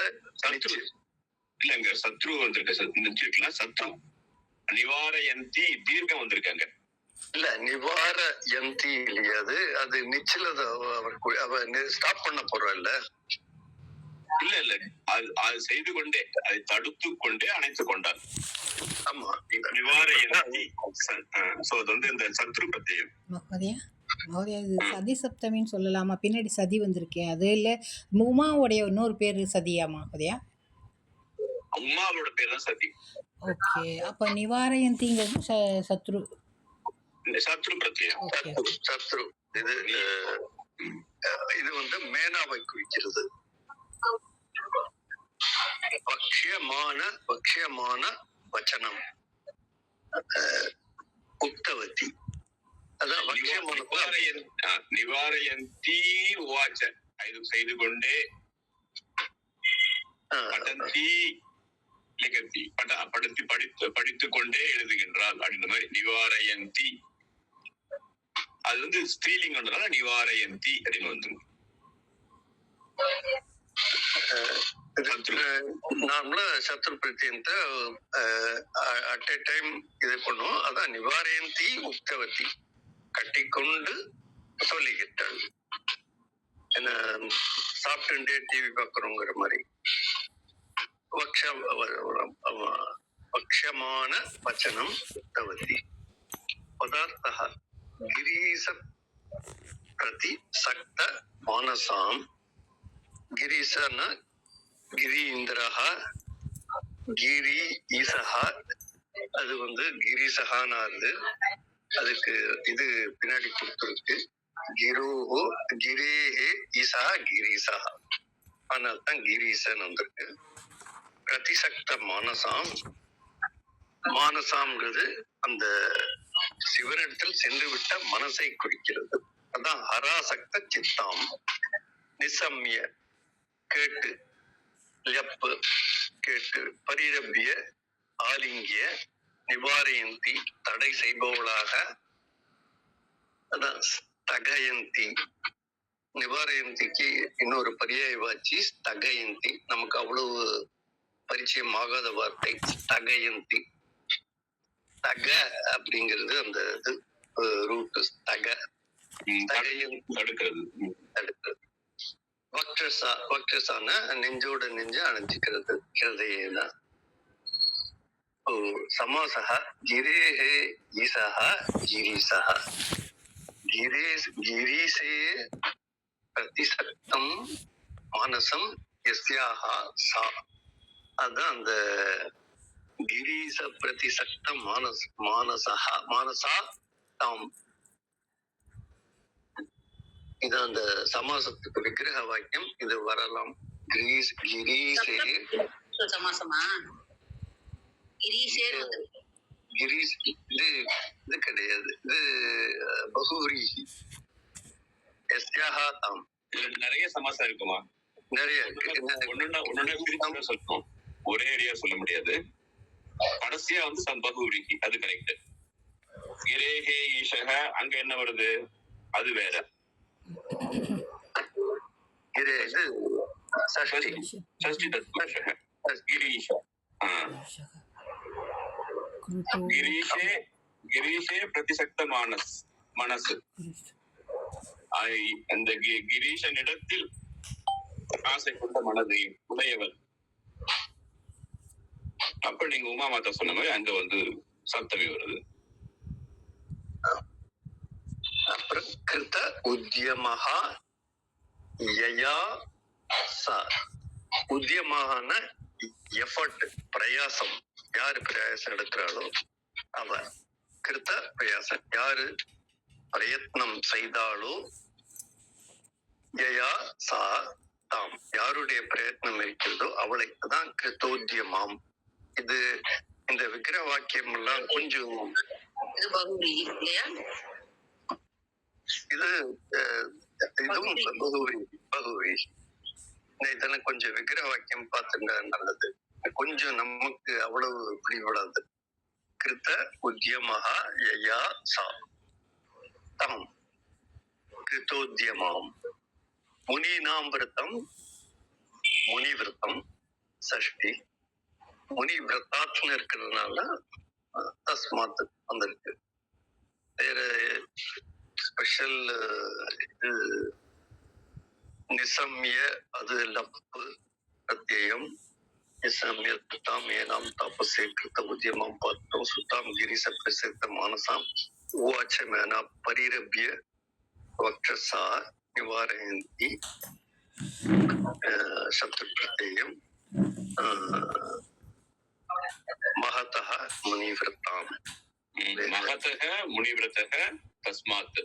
இல்லங்க சத்ரு வந்திருக்க. சத்ரு நிவாரயந்தி தீர்க்கம் வந்திருக்காங்க. இல்ல நிவாரயந்தி இல்லையா, அது நிச்சல அவ ஸ்டாப் பண்ண போறா. இல்ல அது செய்து கொண்டே, அதை தடுத்து கொண்டே அணைத்துக் கொண்டார். ஆமா, நிவாரயந்தி. சோ அது வந்து இந்த சத்ரு பிரத்யம். மகோதயா இது சதி சப்தமின்னு சொல்லலாமா? பின்னாடி சதி வந்திருக்கே அது இல்ல உமாவுடைய இன்னொரு பேரு சதியா மகோதயா? உமாவோட பேர் தான் சதி. ஓகே. அப்ப நிவாரயந்திங்கிறது சத்ரு. சத்ரு பிரத்யம். ஓகே. சத்ரு. இது வந்து மேனாவை குறிக்கிறது. பக்ஷ்யமான வச்சனம் உக்தவதி. அதான் நிவாரயந்தி உவாச்ச இது செய்து கொண்டே படந்தி லிகத்தி படித்துக் கொண்டே எழுதுகின்றாள் அப்படின்ற மாதிரி நிவாரயந்தி. அது வந்து ஸ்ரீலிங்கம்ன்றதால நிவாரயந்தி அப்படின்னு வந்துடும். நார்மலா சத்ரு பிரத்யத்தை அட் எ டைம் இது பண்ணுவோம். அதான் நிவாரயந்தி உக்தவதி, கட்டிக்கொண்டு சொல்லிக்கிட்டாள். என்ன சாப்பிட்டுட்டே டிவி பார்க்குறோங்கிற மாதிரி. பக்ஷமான வச்சனம் உக்தவதி. பதார்த்தः கிரீச பிரதி சக்த மானசாம். கிரீசன கிரீந்திரஹ கிரி ஈசஹா. அது வந்து கிரிசகானாது. அதுக்கு இது பின்னாடி கொடுத்துருக்கு. கிரோஹோ கிரேஹே ஈசா கிரீசஹா. அதனால தான் கிரீசன் வந்திருக்கு. பிரதிசக்த மானசாம். மானசாம்ங்கிறது அந்த சிவனிடத்தில் சென்று விட்ட மனசை குறிக்கிறது. அதான் ஹராசக்த சித்தாம். நிசம்ய கேட்டு, லப்பு கேட்டு, பரிரபிய ஆலிங்கிய, நிவாரயந்தி தடை செய்பவளாக, அதான் ஸ்தகயந்தி. நிவாரயந்திக்கு இன்னொரு பரியாய வாச்சி ஸ்தகயந்தி. நமக்கு அவ்வளவு பரிச்சயம் ஆகாத வார்த்தை ஸ்தகயந்தி. தக அப்படிங்கிறது அந்த இது ரூட். தக தடுக்கிறது. வக்ரசான நெஞ்சோட நெஞ்சு அணைஞ்சிக்கிறது. ஹிருதயேன. சமாசः கிரேஹே ஈசः கிரீசः. கிரீசே பிரதிசக்தம் மானசம் யஸ்யாஹ சா. அதான் அந்த கிரீச பிரதிசக்த மானசா தாம். இது அந்த சமாசத்துக்கு விக்கிரக வாக்கியம். இது வரலாம். கிரீசே சமாசமா கிரீசே கிரீஸ். இது கிடையாது. இது பகுவிரீஹி. யஸ்யாஹ தாம். நிறைய சமாசம் இருக்குமா? நிறைய இருக்கு. சொல்லணும், ஒரே ஏரியா சொல்ல முடியாது. கடைசியா வந்து பகுவிரீஹி, அது கரெக்ட். கிரேஹே ஈஷக அங்க என்ன வருது? அது வேற. கிரீஷே பிரதிசக்த மனசு. அந்த கிரீஷன் இடத்தில் ஆசை கொண்ட மனதை உடையவர். அப்ப நீங்க உமா மாதா சொன்ன மாதிரி அங்க வந்து சப்தமி வருது. அப்புறம் கிருத உத்யமஹா யயா சா. உத்யமான எஃபர்ட், பிரயாசம். யாரு பிரயாசம் எடுக்கிறாளோ அவ. கிருத்த பிரயாசம், யாரு பிரயத்னம் செய்தாலோ, யயா சா தாம், யாருடைய பிரயத்னம் இருக்கிறதோ அவளை. அதான் கிருத்தோத்யமாம். இது இந்த விக்கிர வாக்கியம் எல்லாம் கொஞ்சம் இது இதுவும் பகுவி. இதெல்லாம் கொஞ்சம் விக்கிர வாக்கியம் பார்த்துங்க நல்லது. கொஞ்சம் நமக்கு அவ்வளவு பிடிபடாது. கிருத்த உத்யமஹா யயா சா தாம் கிருத்தோத்யமாம். முனீனாம் விரதம், முனி விரதம் சஷ்டி. முனி விரதாத்னு இருக்கிறதுனால தஸ்மாத் வந்திருக்கு. வேற ஸ்பெஷல் இது நிசம்ய, அது லப்பு பிரத்யம். நிசம்ய தாம் ஏனாம் தபசே கிருத்த உத்யமாம் பார்த்தோம். சுத்தாம் கிரிச பிரசித்த மானசாம் உவாச்ச மேனா பரிரபிய वक्षसा निवारयन्ति शब्दप्रत्ययं महतः मुनिव्रताम् महतः मुनिव्रतः तस्मात्.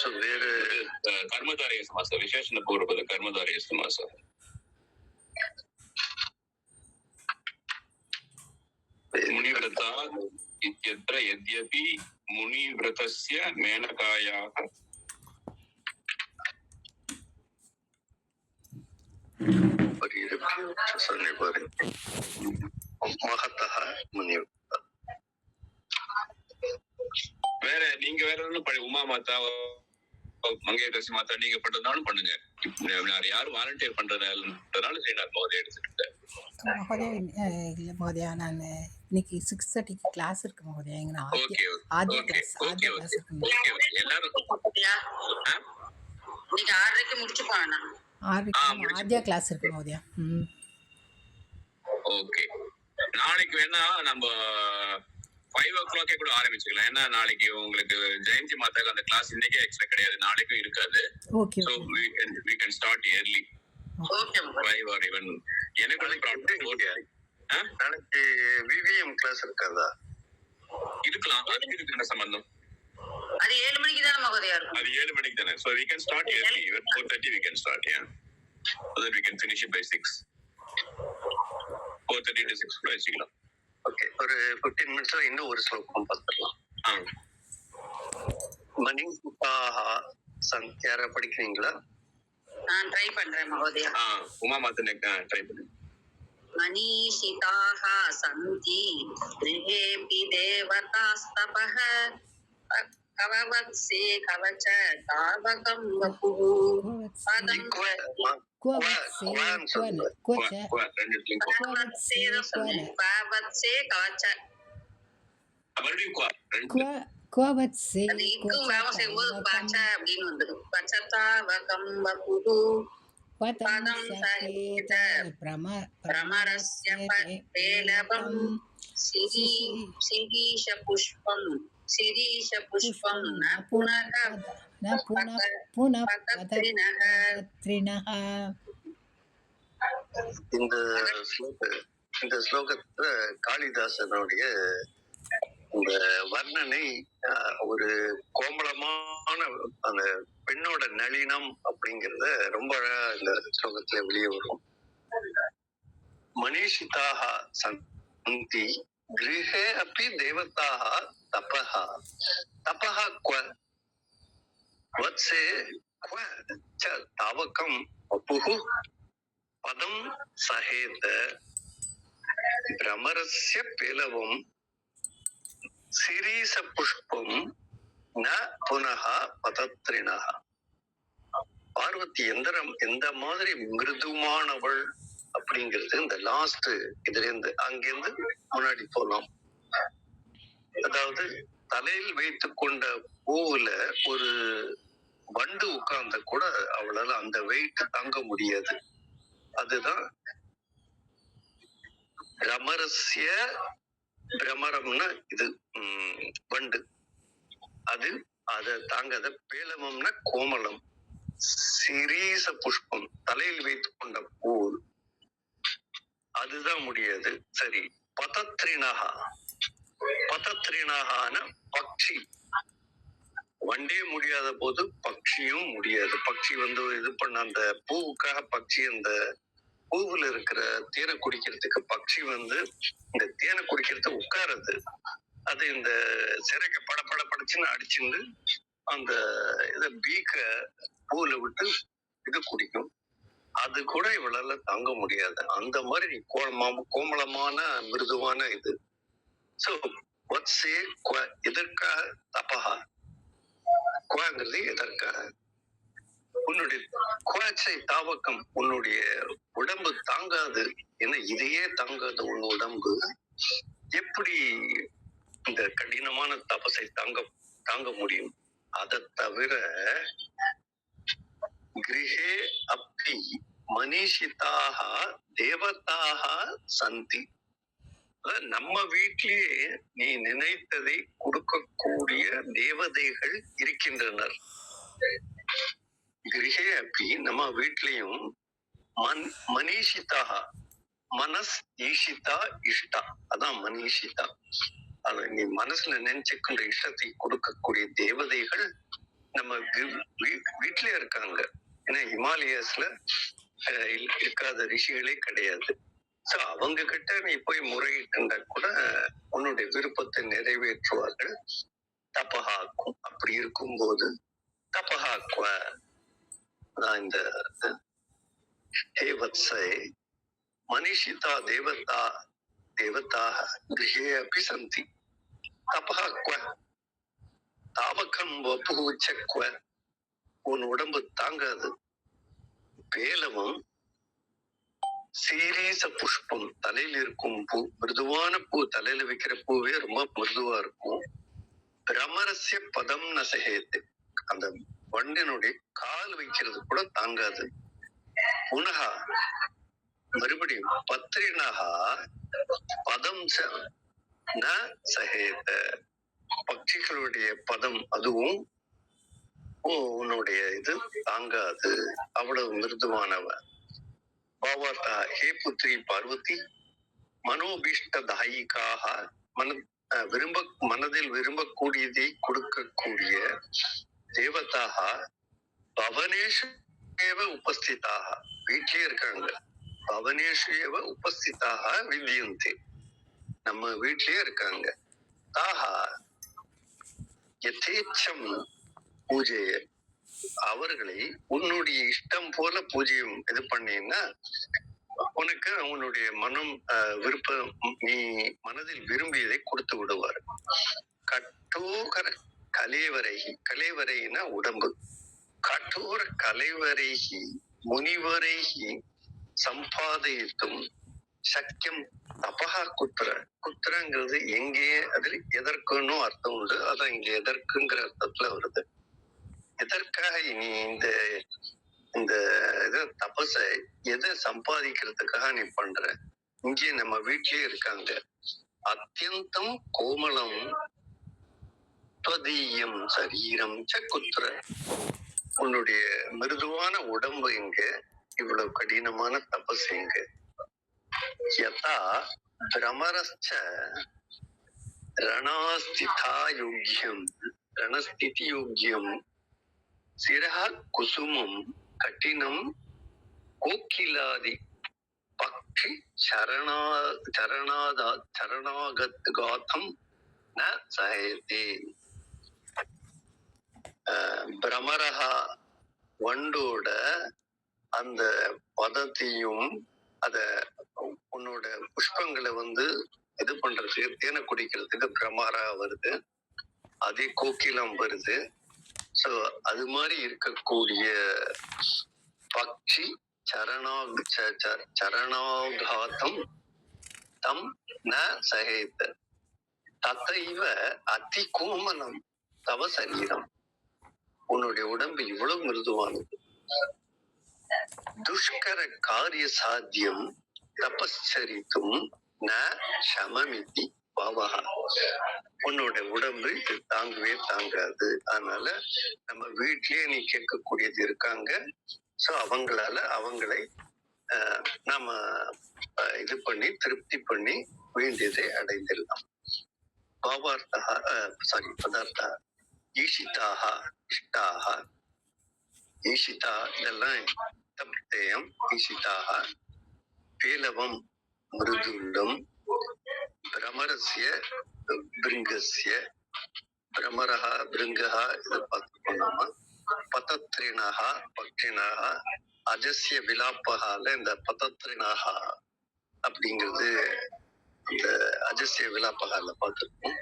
So வேறு कर्मधारय समास विशेषण पूर्वपद कर्मधारय समास. मुनिव्रता इत्यत्र यद्यपि मुनिव्रतस्य मेनकायाः महतः मुनिव्रता. வேற நீங்க வேற உமா மாதா மங்கையரசி மாதா நீங்க பண்றதுனாலும் பண்ணுங்க. யாரும் வாலண்டியர் பண்றதுனால ஸ்ரீநாத் மகோதயா எடுத்துக்கிட்டேன். மகோதயா இல்லை மகோதயா, நான் இன்னைக்கு 6:30க்கு கிளாஸ் இருக்கு மகோதயா. எங்க நான் okay Aadya okay class okay இருக்கு. ஓகே எல்லாரும் நீங்க 6:30க்கு முடிச்சுப்பாங்க. 6:30 ஆத்யா கிளாஸ் இருக்கு மகோதயா. ஓகே, நாளைக்கு வேணா நம்ம 5 o'clock கூட ஆரம்பிச்சுக்கலாம். ஏன்னா நாளைக்கு உங்களுக்கு ஜெயந்தி மாதாக்கு அந்த கிளாஸ் இன்னைக்கே எக்ஸ்ட்ரா கிடையாது, நாளைக்கும் இருக்காது. Okay, so we can start early. Okay 5 or even எனக்கு நாளைக்கு விவிஎம் கிளாஸ் இருக்காதா? இருக்கலாம், அதுக்கு இதுக்கு என்ன சம்பந்தம்? அது 7 மணிக்கு தானே மகோதயா இருக்கும். அது 7 மணிக்கு தானே. so we can start early, even 4:30 we can start, yeah, so that we can finish it by 6. 4:30 to 6 கூட வச்சுக்கலாம். ஓகே, ஒரு 15 மினிட்ஸ்ல இன்னும் ஒரு ஸ்லோகம் பார்த்துடலாம். மணிசுதாஹ சந்தியார படிக்கிறீங்களா? நான் ட்ரை பண்றேன் மகோதயா. உமா மாத்தனை ட்ரை பண்ணு. மனிஷிதாஹ சந்தி கிருஹேபி தேவதாஸ்தபஹ கவவத்ஸே கவச தாவகம் வபுஹ பதம் கவவத்ஸே கவச. குவவத்ஸே அது இக்கும் வேகம் செய்யும்போது பச்ச அப்படின்னு வந்துடும். பச்சதாவகம் வபுஹ பதம் சஹேத பிரமரஸ்ய பேலவம் சிரீஷ புஷ்பம் ந புனக பகத்ரிணஹ. இந்த ஸ்லோகத்துல காளிதாசனுடைய இந்த வர்ணனை ஒரு கோமளமான அந்த பெண்ணோட நளினம் அப்படிங்கறத ரொம்ப அழகா இந்த ஸ்லோகத்துல வெளியே வரும். மனிஷிதாக சந்தி கிரஹே அப்படி தேவதாக தபஹா தபஹா க்வ வத்ஸே க்வ ச தாவகம் வபுஹு பதம் சஹேத பிரமரஸ்ய பேலவம் சிரீச புஷ்பம் ந புனஹ பதத்ரிணஹ. பார்வதி எந்த மாதிரி மிருதுமானவள் அப்படிங்கிறது இந்த லாஸ்ட் இதுல இருந்து அங்கிருந்து முன்னாடி போலாம். அதாவது தலையில் வைத்து கொண்ட பூவுல ஒரு வண்டு உட்கார்ந்த கூட அவளால அந்த வெயிட் தாங்க முடியாது. அதுதான் பிரமரஸ்ய, பிரமரம்னா இது வண்டு, அது அதை தாங்காத. பேலவம்னா கோமலம், சிரீச புஷ்பம் தலையில் வைத்துக் கொண்ட பூ அதுதான் முடியாது. சரி, பதத்ரிணஹா, பதத்ரிணஹான பக்ஷி, வண்டே முடியாத போது பக்ஷியும் முடியாது. பக்ஷி இது பண்ண அந்த பூவுக்காக பக்ஷி அந்த பூவுல இருக்கிற தேனை குடிக்கிறதுக்கு பக்ஷி இந்த தேனை குடிக்கிறது உட்காருது. அது இந்த சிறைக்க படச்சுன்னு அடிச்சுன்னு அந்த இத பீக்க பூல விட்டு இது குடிக்கும். அது கூட இவளால தாங்க முடியாது. அந்த மாதிரி கோமளமான மிருதுவான இது. சோ வத்ஸே க்வ, எதற்காக தபஹா, குவாங்கிறது எதற்காக? உன்னுடைய குவாச்சை தாவக்கம், உன்னுடைய உடம்பு தாங்காது. ஏன்னா இதையே தாங்காது உன் உடம்பு, எப்படி இந்த கடினமான தபசை தாங்க முடியும்? அதை தவிர கிரஹே அப்படி மனிஷிதாக தேவதாக சந்தி, அதாவது நம்ம வீட்டிலேயே நீ நினைத்ததை கொடுக்கக்கூடிய தேவதைகள் இருக்கின்றனர். கிரகே அப்படி நம்ம வீட்லயும் மனிஷிதா, மனஸ் ஈஷிதா இஷ்டா, அதான் மனிஷிதா. அது நீ மனசுல நினைச்சுக்கின்ற இஷ்டத்தை கொடுக்கக்கூடிய தேவதைகள் நம்ம வீட்ல இருக்காங்க. ஏன்னா ஹிமாலயஸ்ல இருக்காத ரிஷிகளே கிடையாது. சோ அவங்க கிட்ட நீ போய் முறையிட்டா கூட உன்னுடைய விருப்பத்தை நிறைவேற்றுவார்கள். தபஹாக்கும். அப்படி இருக்கும்போது தபஹாக்குவ இந்த தேவத்ஸை மனிஷிதா தேவதா தேவதாக கிரகே அப்படி சந்தி. தபஹாக்குவ தாவகம் வபுச்சக்வ, உன் உடம்பு தாங்காது. பேலவம் சீரீச புஷ்பம், தலையில இருக்கும் பூ, மிருதுவான பூ, தலையில வைக்கிற பூவே ரொம்ப மிருதுவா இருக்கும். பிரமரஸ்ய பதம் நசகேத்து, அந்த வண்டினுடைய கால் வைக்கிறது கூட தாங்காது. புனகா மறுபடியும் பத்ரினகா பதம் ந சகேத, பட்சிகளுடைய பதம் அதுவும் உன்னுடைய இது தாங்காது, அவ்வளவு மிருதுவானவன். பாவார்த்தா ஹே புத்ரி பார்வதி மனோபீஷ்ட தாயிக்காக, மனதில் விரும்பக்கூடியதை கொடுக்கக்கூடிய தேவதாக பவனேஷு ஏவ உபஸ்திதாக, வீட்டிலே இருக்காங்க. பவனேஷு ஏவ உபஸ்திதாக வித்யந்தே, நம்ம வீட்டிலே இருக்காங்க. தாஹா யதேச்சம் பூஜைய, அவர்களை உன்னுடைய இஷ்டம் போல பூஜையும் இது பண்ணீங்கன்னா உனக்கு உன்னுடைய மனம் விருப்பம், நீ மனதில் விரும்பியதை கொடுத்து விடுவார். கட்டோகர கலைவரைகி, கலைவரைனா உடம்பு, கட்டோர கலைவரைகி முனிவரைகி சம்பாதித்தும் சக்கியம் தபஹா குத்திர. குத்திரங்கிறது எங்கே, அதில் எதற்குன்னு அர்த்தம் உண்டு. அதான் இங்க எதற்குங்கிற அர்த்தத்துல வருது. எதற்காக நீ இந்த இந்த இது தபஸ எதை சம்பாதிக்கிறதுக்காக நீ பண்ற? இங்கே நம்ம வீட்லயே இருக்காங்க. அத்தியந்தம் கோமலம் துவதீயம் சரீரம் சக்குத்திர, உன்னுடைய மிருதுவான உடம்பு எங்க, இவ்வளவு கடினமான தபஸ் எங்க? யதா பிரமரஸ்ச ரணாஸ்திதா யோக்கியம், ரணஸ்திதி யோக்கியம் சிரஹ குசுமம் கட்டினம் கோக்கிலாதி பக்ஷி சரணாகத்காதம் ந சஹயதே. பிரமரஹா வண்டோட அந்த பதத்தையும் அத உன்னோட புஷ்பங்களை இது பண்றதுக்கு, தேனை குடிக்கிறதுக்கு பிரமாரா வருது, அதே கோக்கிலம் வருது. சோ அது மாதிரி இருக்கக்கூடிய பக்ஷி சரணாகாதம் தம் ந சஹேத தத்தைவ அதி கோமலம் தவ சரீரம், உன்னுடைய உடம்பு இவ்வளவு மிருதுவானது. துஷ்கர காரிய சாத்தியம் தபஸ்சரித்தும் ந சமமிதி பவஹ, உன்னோட உடம்பு இது தாங்கவே தாங்காது. அதனால நம்ம வீட்லயே நீ கேட்கக்கூடியது இருக்காங்க. சோ அவங்களை நாம இது பண்ணி திருப்தி பண்ணி வேண்டியதை அடைந்திடலாம். பாவார்த்தா பதார்த்தா ஈஷிதாக இஷ்டாக, ஈஷிதா இதெல்லாம் தப்தேயம். ஈஷிதாக பேலவம் மிருதுண்டம், பிரமரஸ்ய பிருங்கஸ்ய, பிரமரஹ பிருங்கஹ இதை பார்த்துக்கோ நாம. பதத்ரிணஹ பக்ஷிணஹ அஜஸ்ய விலாப்பகால, இந்த பதத்ரிணஹ அப்படிங்கிறது இந்த அஜஸ்ய விலாப்பகால பார்த்துருக்கோம்.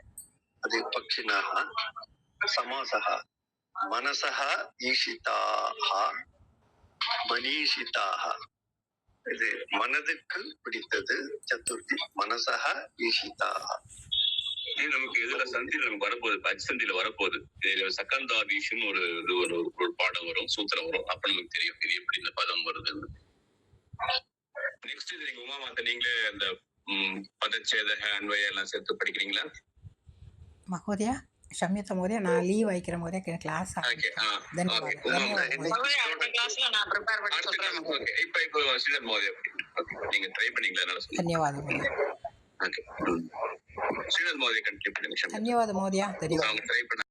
அது பக்ஷிணஹ சமாசஹ மனசஹ ஈஷிதாக மனீஷிதாக, இது மனதுக்கு பிடித்தது. சதுர்த்தி மனசஹ ஈஷிதாக. நமக்கு இதுல சந்தியில நமக்கு வரப்போகுது, அச்சந்தியில வரப்போகுது. சக்கந்தாதீஷுன்னு ஒரு பாடம் வரும், சூத்திரம் வரும். அப்ப நமக்கு தெரியும் இது எப்படி இந்த பதம் வருது. நெக்ஸ்ட் இது நீங்க உமா மாத்த நீங்களே அந்த பதச்சேதக அன்வய எல்லாம் சேர்த்து படிக்கிறீங்களா? மகோதயா, ஷம்யதா மகோதயா, நான் லீவ் ஆயிக்கிற மகோதயா, கிளாஸ் ஓகே ಧನ್ಯವಾದ அடுத்த கிளாஸ்ல நான் ப்ரிப்பேர் பண்ணி சொல்றேன். ஓகே இப்போ ஸ்ரீநாத் மோதியா நீங்க ட்ரை பண்ணீங்களா? நல்லா சொல்லுங்க. ಧನ್ಯವಾದ ಮಹೋದಯ. ஓகே ஸ்ரீநாத் மோதியா கண்டினியூ பண்ணுங்க. ಧನ್ಯವಾದ ಮಹೋದಯ. ಧನ್ಯವಾದ. அவங்க ட்ரை பண்ண